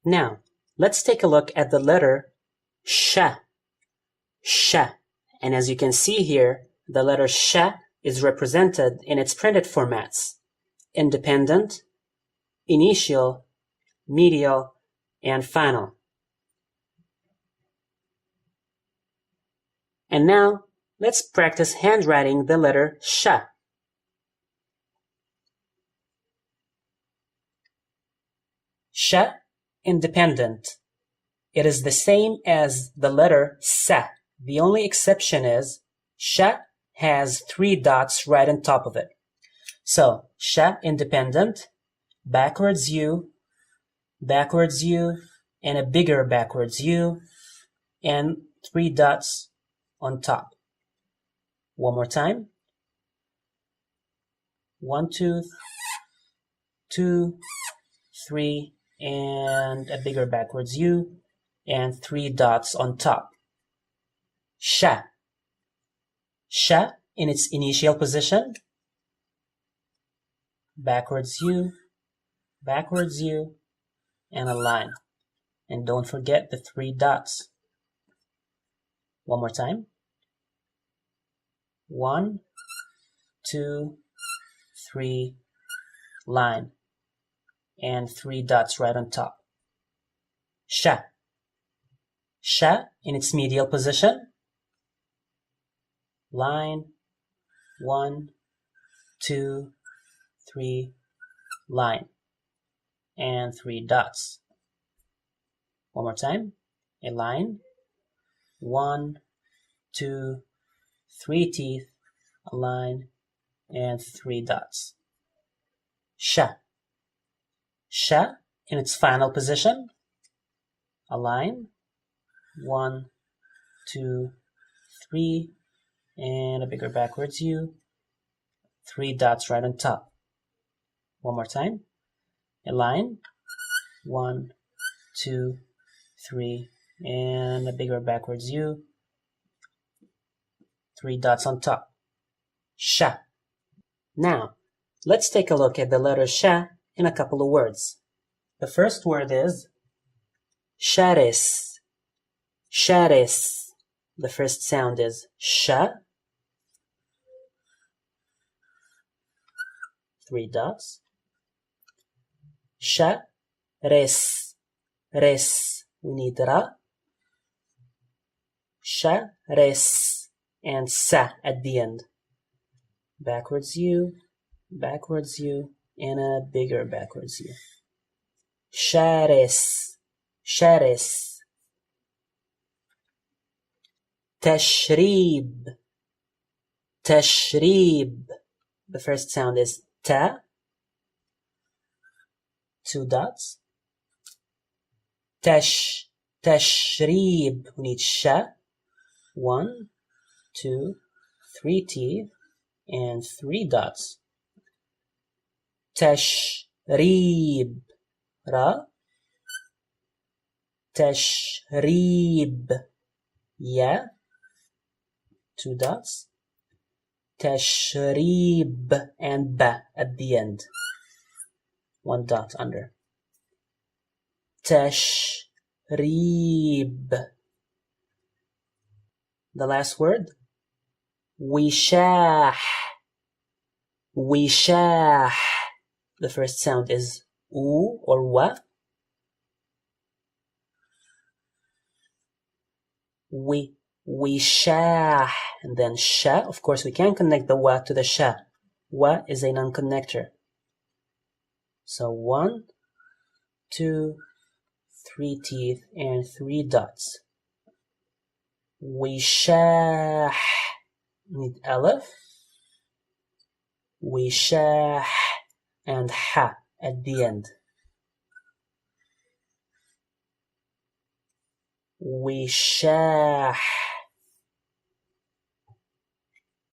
Now, let's take a look at the letter sh. Sh. And as you can see here, the letter sh is represented in its printed formats: independent, initial, medial, and final. And now, let's practice handwriting the letter sh. Sh, independent. It is the same as the letter sa. The only exception is sh has 3 dots right on top of it. So, sh, independent, backwards U, and a bigger backwards U, and 3 dots on top. One more time. 1 tooth, 2, 3, and a bigger backwards U, and 3 dots on top. Sh. Sh in its initial position. Backwards U, and a line. And don't forget the 3 dots. One more time. 1, 2, 3, line. And 3 dots right on top. Sh. Sh in its medial position. Line, 1, 2, 3, line, and 3 dots. One more time. A line, 1, 2, 3 teeth, a line, and 3 dots. Sh. Sh in its final position. A line, 1, 2, 3, and a bigger backwards U, 3 dots right on top. One more time. A line, 1, 2, 3, and a bigger backwards U, 3 dots on top. Sh. Now, let's take a look at the letter sh in a couple of words. The first word is shares. Shares. The first sound is sh. 3 dots. Sh, res. Res. We need ra. Sh, res. And sa at the end. Backwards U, and a bigger backwards U. Shares. Shares. Tashrib. Tashrib. The first sound is ta. 2 dots. Tash. Tashrib. We need sha. 1, 2, 3 teeth, and 3 dots. Tashrib. Ra. Tashrib. Ya. 2 dots. Tashrib and ba at the end. 1 dot under. Tashrib. The last word. Wishah. Wishah. The first sound is u or wa. Wishah. And then sha. Of course, we can connect the wa to the sha. Wa is a non-connector. So 1, 2, 3 teeth, and 3 dots. Wishah. Need aleph. Wishah. And ha at the end. Wishah.